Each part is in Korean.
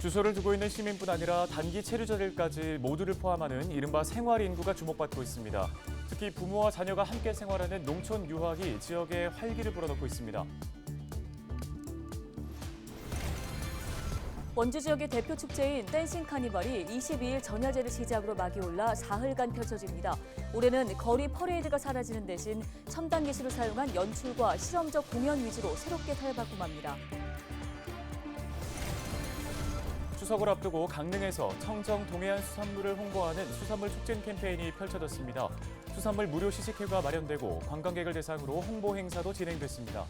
주소를 두고 있는 시민뿐 아니라 단기 체류자들까지 모두를 포함하는 이른바 생활 인구가 주목받고 있습니다. 특히 부모와 자녀가 함께 생활하는 농촌 유학이 지역에 활기를 불어넣고 있습니다. 원주 지역의 대표 축제인 댄싱 카니발이 22일 전야제를 시작으로 막이 올라 사흘간 펼쳐집니다. 올해는 거리 퍼레이드가 사라지는 대신 첨단 기술을 사용한 연출과 실험적 공연 위주로 새롭게 탈바꿈합니다. 추석을 앞두고 강릉에서 청정 동해안 수산물을 홍보하는 수산물 촉진 캠페인이 펼쳐졌습니다. 수산물 무료 시식회가 마련되고 관광객을 대상으로 홍보 행사도 진행됐습니다.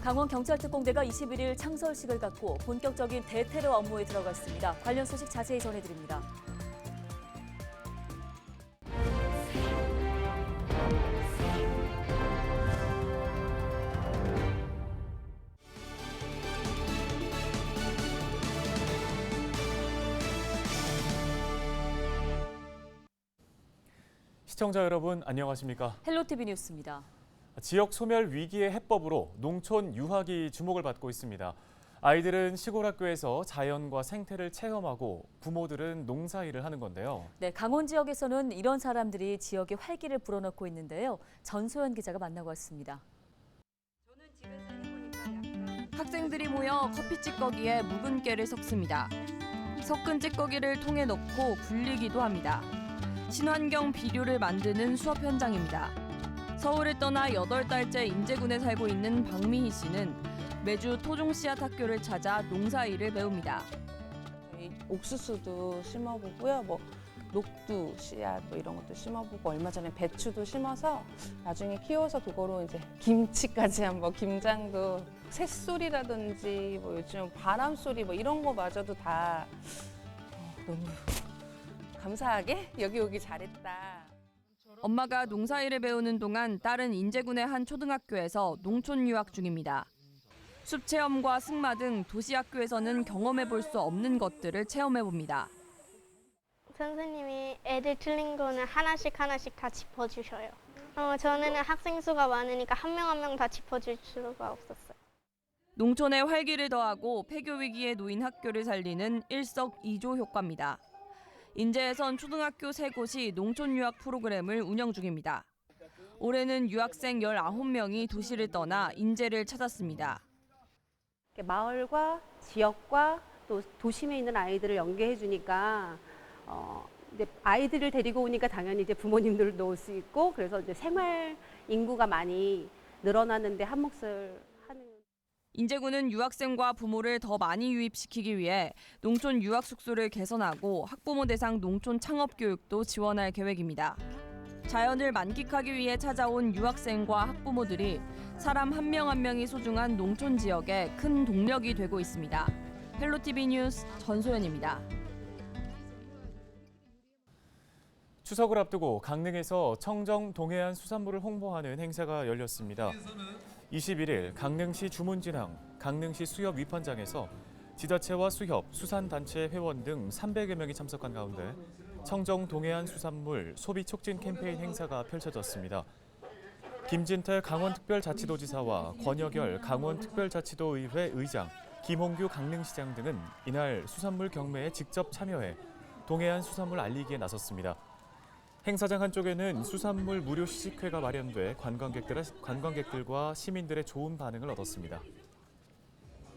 강원경찰특공대가 21일 창설식을 갖고 본격적인 대테러 업무에 들어갔습니다. 관련 소식 자세히 전해드립니다. 시청자 여러분 안녕하십니까? 헬로티비 뉴스입니다. 지역 소멸 위기의 해법으로 농촌 유학이 주목을 받고 있습니다. 아이들은 시골 학교에서 자연과 생태를 체험하고 부모들은 농사일을 하는 건데요. 네, 강원 지역에서는 이런 사람들이 지역에 활기를 불어넣고 있는데요. 전소연 기자가 만나고 왔습니다. 학생들이 모여 커피 찌꺼기에 묵은 깨를 섞습니다. 섞은 찌꺼기를 통에 넣고 굴리기도 합니다. 친환경 비료를 만드는 수업 현장입니다. 서울을 떠나 8달째 인제군에 살고 있는 박미희 씨는 매주 토종 씨앗 학교를 찾아 농사일을 배웁니다. 옥수수도 심어보고요. 녹두 씨앗 이런 것도 심어보고 얼마 전에 배추도 심어서 나중에 키워서 그거로 이제 김치까지 한번 김장도 새소리라든지 요즘 바람 소리 이런 거마저도 다 너무 감사하게 여기 오기 잘했다. 엄마가 농사일을 배우는 동안 딸은 인제군의 한 초등학교에서 농촌 유학 중입니다. 숲 체험과 승마 등 도시 학교에서는 경험해 볼 수 없는 것들을 체험해 봅니다. 선생님이 애들 틀린 거는 하나씩 다 짚어주셔요. 저는 학생 수가 많으니까 한 명 한 명 다 짚어줄 수가 없었어요. 농촌에 활기를 더하고 폐교 위기에 놓인 학교를 살리는 일석이조 효과입니다. 인제에선 초등학교 3곳이 농촌 유학 프로그램을 운영 중입니다. 올해는 유학생 19명이 도시를 떠나 인제를 찾았습니다. 마을과 지역과 또 도심에 있는 아이들을 연계해 주니까 이제 아이들을 데리고 오니까 당연히 이제 부모님들도 올 수 있고 그래서 이제 생활 인구가 많이 늘어나는데 한몫을 하는. 인제군은 유학생과 부모를 더 많이 유입시키기 위해 농촌 유학 숙소를 개선하고 학부모 대상 농촌 창업 교육도 지원할 계획입니다. 자연을 만끽하기 위해 찾아온 유학생과 학부모들이 사람 한 명 한 명이 소중한 농촌 지역에 큰 동력이 되고 있습니다. 헬로티비 뉴스 전소연입니다. 추석을 앞두고 강릉에서 청정 동해안 수산물을 홍보하는 행사가 열렸습니다. 21일 강릉시 주문진항, 강릉시 수협 위판장에서 지자체와 수협, 수산단체 회원 등 300여 명이 참석한 가운데 청정 동해안 수산물 소비 촉진 캠페인 행사가 펼쳐졌습니다. 김진태 강원특별자치도지사와 권여결 강원특별자치도의회 의장, 김홍규 강릉시장 등은 이날 수산물 경매에 직접 참여해 동해안 수산물 알리기에 나섰습니다. 행사장 한쪽에는 수산물 무료 시식회가 마련돼 관광객들과 시민들의 좋은 반응을 얻었습니다.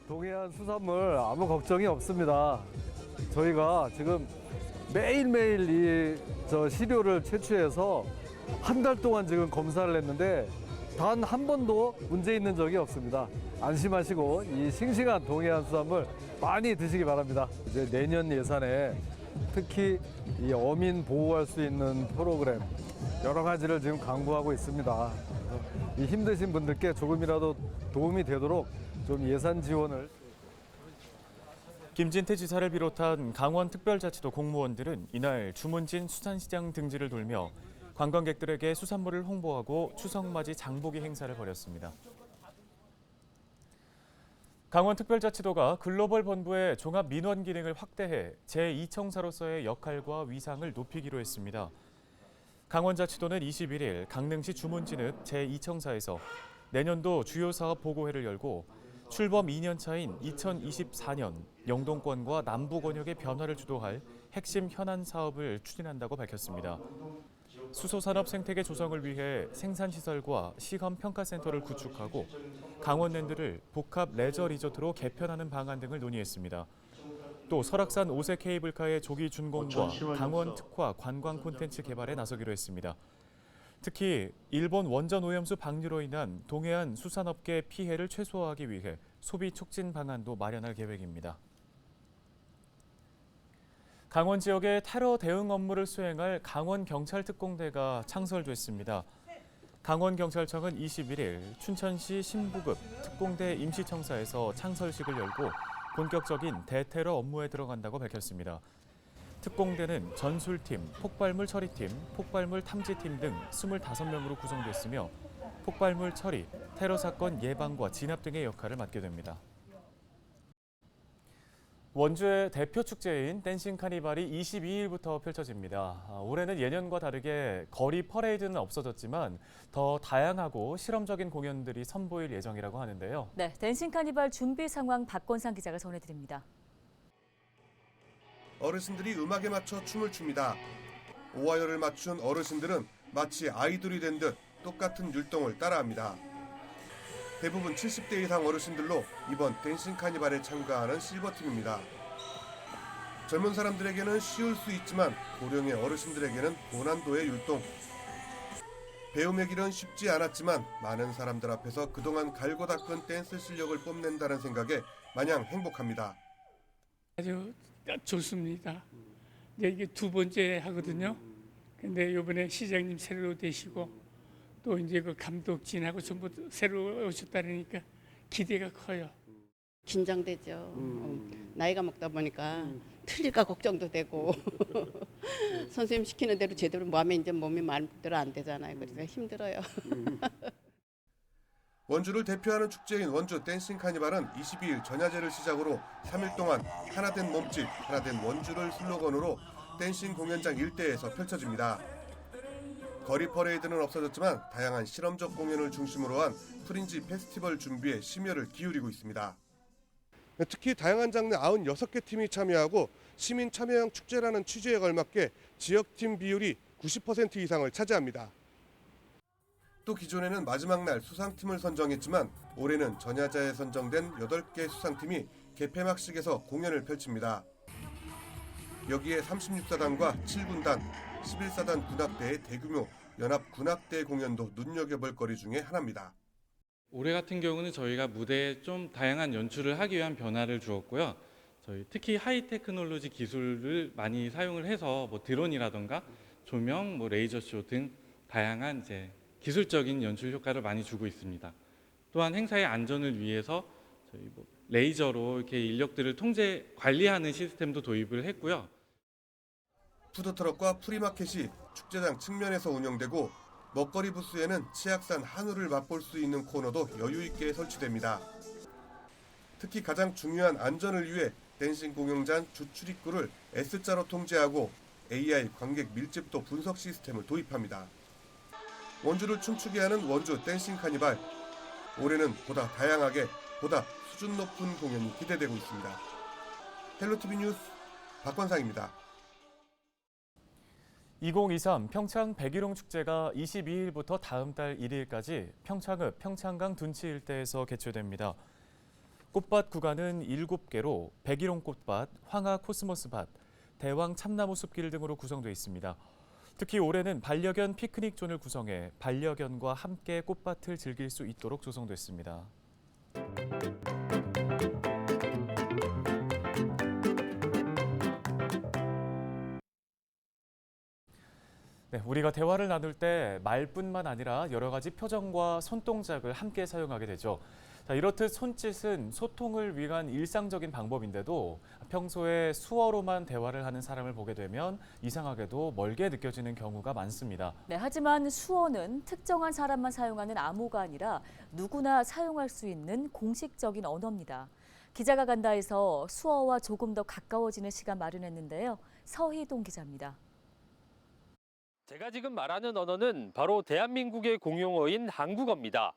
동해안 수산물 아무 걱정이 없습니다. 저희가 지금 매일매일 시료를 채취해서 한 달 동안 지금 검사를 했는데 단 한 번도 문제 있는 적이 없습니다. 안심하시고 이 싱싱한 동해안 수산물 많이 드시기 바랍니다. 이제 내년 예산에 특히 이 어민 보호할 수 있는 프로그램 여러 가지를 지금 강구하고 있습니다. 이 힘드신 분들께 조금이라도 도움이 되도록 좀 예산 지원을. 김진태 지사를 비롯한 강원특별자치도 공무원들은 이날 주문진 수산시장 등지를 돌며 관광객들에게 수산물을 홍보하고 추석맞이 장보기 행사를 벌였습니다. 강원특별자치도가 글로벌 본부의 종합 민원 기능을 확대해 제2청사로서의 역할과 위상을 높이기로 했습니다. 강원자치도는 21일 강릉시 주문진읍 제2청사에서 내년도 주요 사업 보고회를 열고 출범 2년 차인 2024년 영동권과 남부 권역의 변화를 주도할 핵심 현안 사업을 추진한다고 밝혔습니다. 수소산업 생태계 조성을 위해 생산시설과 시험평가센터를 구축하고 강원랜드를 복합 레저 리조트로 개편하는 방안 등을 논의했습니다. 또 설악산 5세 케이블카의 조기 준공과 강원 특화 관광 콘텐츠 개발에 나서기로 했습니다. 특히 일본 원전 오염수 방류로 인한 동해안 수산업계 피해를 최소화하기 위해 소비 촉진 방안도 마련할 계획입니다. 강원 지역의 테러 대응 업무를 수행할 강원경찰특공대가 창설됐습니다. 강원경찰청은 21일 춘천시 신부급 특공대 임시청사에서 창설식을 열고 본격적인 대테러 업무에 들어간다고 밝혔습니다. 특공대는 전술팀, 폭발물 처리팀, 폭발물 탐지팀 등 25명으로 구성됐으며 폭발물 처리, 테러 사건 예방과 진압 등의 역할을 맡게 됩니다. 원주의 대표 축제인 댄싱 카니발이 22일부터 펼쳐집니다. 올해는 예년과 다르게 거리 퍼레이드는 없어졌지만 더 다양하고 실험적인 공연들이 선보일 예정이라고 하는데요. 네, 댄싱 카니발 준비 상황 박건상 기자가 전해드립니다. 어르신들이 음악에 맞춰 춤을 춥니다. 오하열을 맞춘 어르신들은 마치 아이돌이 된 듯 똑같은 율동을 따라합니다. 대부분 70대 이상 어르신들로 이번 댄싱 카니발에 참가하는 실버팀입니다. 젊은 사람들에게는 쉬울 수 있지만 고령의 어르신들에게는 고난도의 율동. 배움의 길은 쉽지 않았지만 많은 사람들 앞에서 그동안 갈고 닦은 댄스 실력을 뽐낸다는 생각에 마냥 행복합니다. 아주 좋습니다. 이게 두 번째 하거든요. 근데 이번에 시장님 새로 되시고 또 이제 그 감독진하고 전부 새로 오셨다니까 기대가 커요. 긴장되죠. 나이가 먹다 보니까 틀릴까 걱정도 되고 선생님 시키는 대로 제대로 몸이 마음대로 안 되잖아요. 그래서 힘들어요. 원주를 대표하는 축제인 원주 댄싱 카니발은 22일 전야제를 시작으로 3일 동안 하나된 몸짓, 하나된 원주를 슬로건으로 댄싱 공연장 일대에서 펼쳐집니다. 거리 퍼레이드는 없어졌지만 다양한 실험적 공연을 중심으로 한 프린지 페스티벌 준비에 심혈을 기울이고 있습니다. 특히 다양한 장르 96개 팀이 참여하고 시민 참여형 축제라는 취지에 걸맞게 지역팀 비율이 90% 이상을 차지합니다. 또 기존에는 마지막 날 수상팀을 선정했지만 올해는 전야제에 선정된 8개 수상팀이 개폐막식에서 공연을 펼칩니다. 여기에 36사단과 7군단, 11사단 군악대의 대규모 연합 군악대 공연도 눈여겨볼 거리 중에 하나입니다. 올해 같은 경우는 저희가 무대에 좀 다양한 연출을 하기 위한 변화를 주었고요. 저희 특히 하이 테크놀로지 기술을 많이 사용을 해서 드론이라던가 조명, 레이저쇼 등 다양한 기술적인 연출 효과를 많이 주고 있습니다. 또한 행사의 안전을 위해서 저희 레이저로 이렇게 인력들을 통제 관리하는 시스템도 도입을 했고요. 푸드트럭과 프리마켓이 축제장 측면에서 운영되고 먹거리 부스에는 치악산 한우를 맛볼 수 있는 코너도 여유 있게 설치됩니다. 특히 가장 중요한 안전을 위해 댄싱 공연장 주출입구를 S자로 통제하고 AI 관객 밀집도 분석 시스템을 도입합니다. 원주를 춤추게 하는 원주 댄싱 카니발. 올해는 보다 다양하게 보다 수준 높은 공연이 기대되고 있습니다. 헬로티비 뉴스 박건상입니다. 2023 평창 백일홍 축제가 22일부터 다음 달 1일까지 평창읍 평창강 둔치 일대에서 개최됩니다. 꽃밭 구간은 7개로 백일홍 꽃밭, 황하 코스모스밭, 대왕 참나무 숲길 등으로 구성되어 있습니다. 특히 올해는 반려견 피크닉 존을 구성해 반려견과 함께 꽃밭을 즐길 수 있도록 조성됐습니다. 네, 우리가 대화를 나눌 때 말뿐만 아니라 여러 가지 표정과 손동작을 함께 사용하게 되죠. 자, 이렇듯 손짓은 소통을 위한 일상적인 방법인데도 평소에 수어로만 대화를 하는 사람을 보게 되면 이상하게도 멀게 느껴지는 경우가 많습니다. 네, 하지만 수어는 특정한 사람만 사용하는 암호가 아니라 누구나 사용할 수 있는 공식적인 언어입니다. 기자가 간다에서 수어와 조금 더 가까워지는 시간 마련했는데요. 서희동 기자입니다. 제가 지금 말하는 언어는 바로 대한민국의 공용어인 한국어입니다.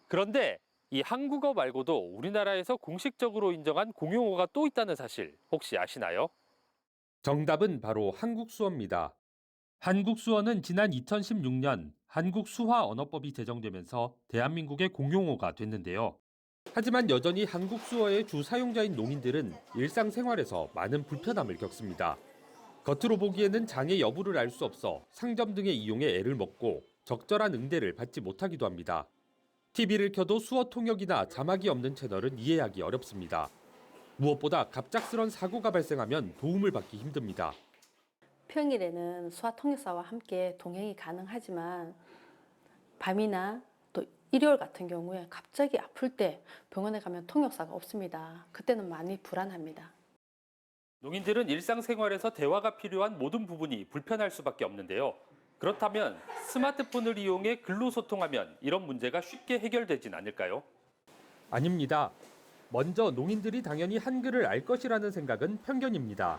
그런데 이 한국어 말고도 우리나라에서 공식적으로 인정한 공용어가 또 있다는 사실 혹시 아시나요? 정답은 바로 한국수어입니다. 한국수어는 지난 2016년 한국수화언어법이 제정되면서 대한민국의 공용어가 됐는데요. 하지만 여전히 한국수어의 주 사용자인 농인들은 일상생활에서 많은 불편함을 겪습니다. 겉으로 보기에는 장애 여부를 알 수 없어 상점 등의 이용에 애를 먹고 적절한 응대를 받지 못하기도 합니다. TV를 켜도 수어 통역이나 자막이 없는 채널은 이해하기 어렵습니다. 무엇보다 갑작스런 사고가 발생하면 도움을 받기 힘듭니다. 평일에는 수화 통역사와 함께 동행이 가능하지만 밤이나 또 일요일 같은 경우에 갑자기 아플 때 병원에 가면 통역사가 없습니다. 그때는 많이 불안합니다. 농인들은 일상생활에서 대화가 필요한 모든 부분이 불편할 수밖에 없는데요. 그렇다면 스마트폰을 이용해 글로 소통하면 이런 문제가 쉽게 해결되진 않을까요? 아닙니다. 먼저 농인들이 당연히 한글을 알 것이라는 생각은 편견입니다.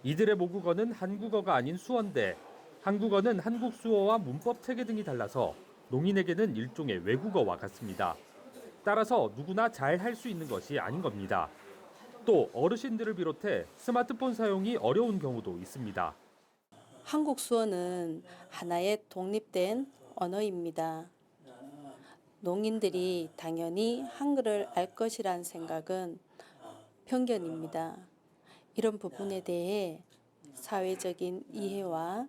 이들의 모국어는 한국어가 아닌 수어인데 한국어는 한국 수어와 문법 체계 등이 달라서 농인에게는 일종의 외국어와 같습니다. 따라서 누구나 잘 할 수 있는 것이 아닌 겁니다. 또 어르신들을 비롯해 스마트폰 사용이 어려운 경우도 있습니다. 한국 수어는 하나의 독립된 언어입니다. 농인들이 당연히 한글을 알 것이란 생각은 편견입니다. 이런 부분에 대해 사회적인 이해와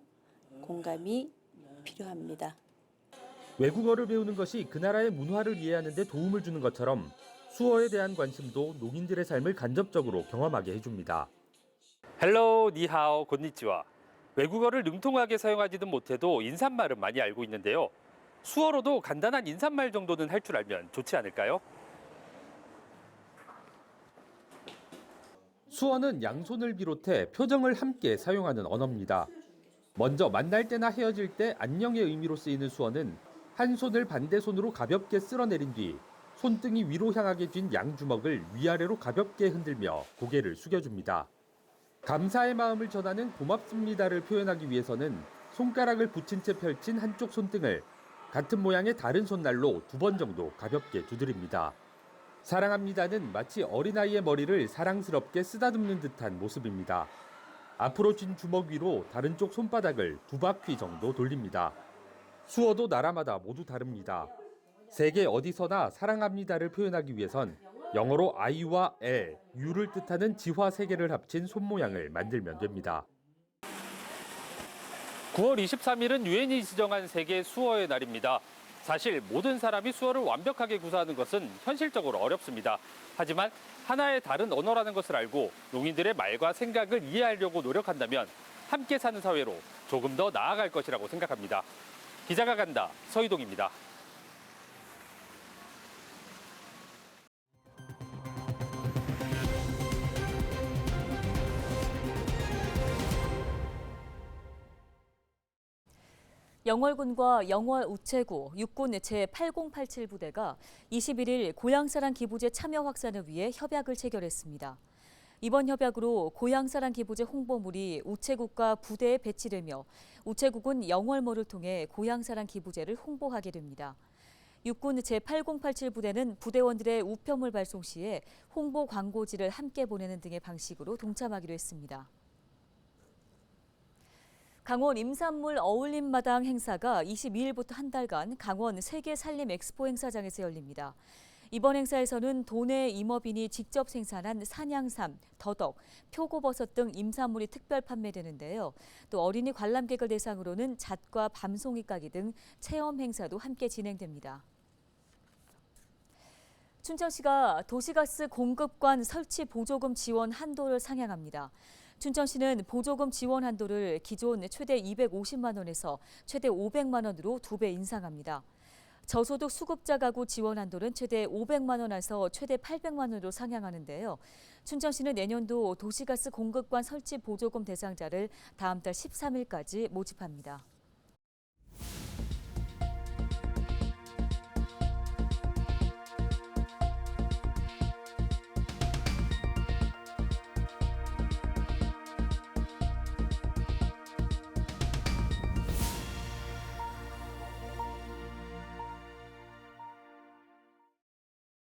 공감이 필요합니다. 외국어를 배우는 것이 그 나라의 문화를 이해하는 데 도움을 주는 것처럼 수어에 대한 관심도 농인들의 삶을 간접적으로 경험하게 해줍니다. 헬로, 니하오, 곤니치와. 외국어를 능통하게 사용하지는 못해도 인사말은 많이 알고 있는데요. 수어로도 간단한 인사말 정도는 할 줄 알면 좋지 않을까요? 수어는 양손을 비롯해 표정을 함께 사용하는 언어입니다. 먼저 만날 때나 헤어질 때 안녕의 의미로 쓰이는 수어는 한 손을 반대 손으로 가볍게 쓸어내린 뒤 손등이 위로 향하게 쥔 양주먹을 위아래로 가볍게 흔들며 고개를 숙여줍니다. 감사의 마음을 전하는 고맙습니다를 표현하기 위해서는 손가락을 붙인 채 펼친 한쪽 손등을 같은 모양의 다른 손날로 2번 정도 가볍게 두드립니다. 사랑합니다는 마치 어린아이의 머리를 사랑스럽게 쓰다듬는 듯한 모습입니다. 앞으로 쥔 주먹 위로 다른 쪽 손바닥을 2바퀴 정도 돌립니다. 수어도 나라마다 모두 다릅니다. 세계 어디서나 사랑합니다를 표현하기 위해선 영어로 I와 L, U를 뜻하는 지화 3개를 합친 손 모양을 만들면 됩니다. 9월 23일은 유엔이 지정한 세계 수어의 날입니다. 사실 모든 사람이 수어를 완벽하게 구사하는 것은 현실적으로 어렵습니다. 하지만 하나의 다른 언어라는 것을 알고 농인들의 말과 생각을 이해하려고 노력한다면 함께 사는 사회로 조금 더 나아갈 것이라고 생각합니다. 기자가 간다, 서희동입니다. 영월군과 영월 우체구 육군 제8087 부대가 21일 고향사랑 기부제 참여 확산을 위해 협약을 체결했습니다. 이번 협약으로 고향사랑 기부제 홍보물이 우체국과 부대에 배치되며 우체국은 영월모를 통해 고향사랑 기부제를 홍보하게 됩니다. 육군 제8087 부대는 부대원들의 우편물 발송 시에 홍보 광고지를 함께 보내는 등의 방식으로 동참하기로 했습니다. 강원 임산물 어울림마당 행사가 22일부터 한 달간 강원 세계살림 엑스포 행사장에서 열립니다. 이번 행사에서는 도내 임업인이 직접 생산한 산양삼, 더덕, 표고버섯 등 임산물이 특별 판매되는데요. 또 어린이 관람객을 대상으로는 잣과 밤송이 까기 등 체험 행사도 함께 진행됩니다. 춘천시가 도시가스 공급관 설치 보조금 지원 한도를 상향합니다. 춘천시는 보조금 지원 한도를 기존 최대 250만 원에서 최대 500만 원으로 2배 인상합니다. 저소득 수급자 가구 지원 한도는 최대 500만 원에서 최대 800만 원으로 상향하는데요. 춘천시는 내년도 도시가스 공급관 설치 보조금 대상자를 다음 달 13일까지 모집합니다.